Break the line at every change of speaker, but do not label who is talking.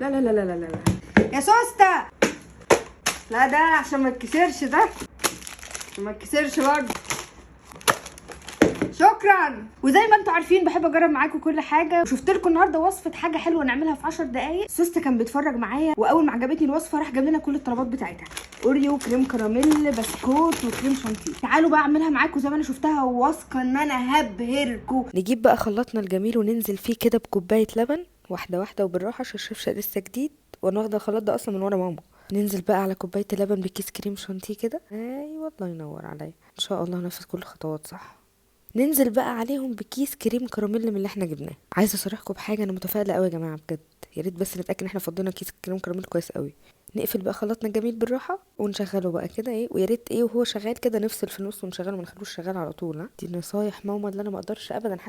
لا لا لا لا لا لا يا سوسته، لا ده عشان ما تكسرش، ده عشان ما تكسرش برضه. شكرا. وزي ما انتم عارفين بحب اجرب معاكم كل حاجه، وشفت لكم النهارده وصفه حاجه حلوه نعملها في 10 دقائق. سوسته كان بيتفرج معايا، واول ما عجبتني الوصفه راح جاب لنا كل الطلبات بتاعتها: اوريو، كريم كراميل، بسكوت، وكريم شانتيه. تعالوا بقى اعملها معاكم زي ما انا شفتها، وواثقه ان انا هبهركم.
نجيب بقى خلاطنا الجميل وننزل فيه كده بكوبايه لبن، واحده واحده وبالراحه عشان الشفشه لسه جديد، وانا واخده الخلاط ده اصلا من ورا ماما. ننزل بقى على كوبايه اللبن بكيس كريم شانتيه كده، ايوه الله ينور عليا، ان شاء الله نفذ كل الخطوات صح. ننزل بقى عليهم بكيس كريم كراميل من اللي احنا جبناه. عايزه اصارحكم بحاجه، انا متفائله قوي يا جماعه بجد، يا ريت بس نتاكد ان احنا فضينا كيس كريم كراميل كويس قوي. نقفل بقى خلاطنا الجميل بالراحه ونشغله بقى كده ايه، ويا ريت ايه وهو شغال كده نفصل في النص ونشغله، ما نخلوش شغال على طول. ها دي نصايح ماما اللي انا ما اقدرش ابدا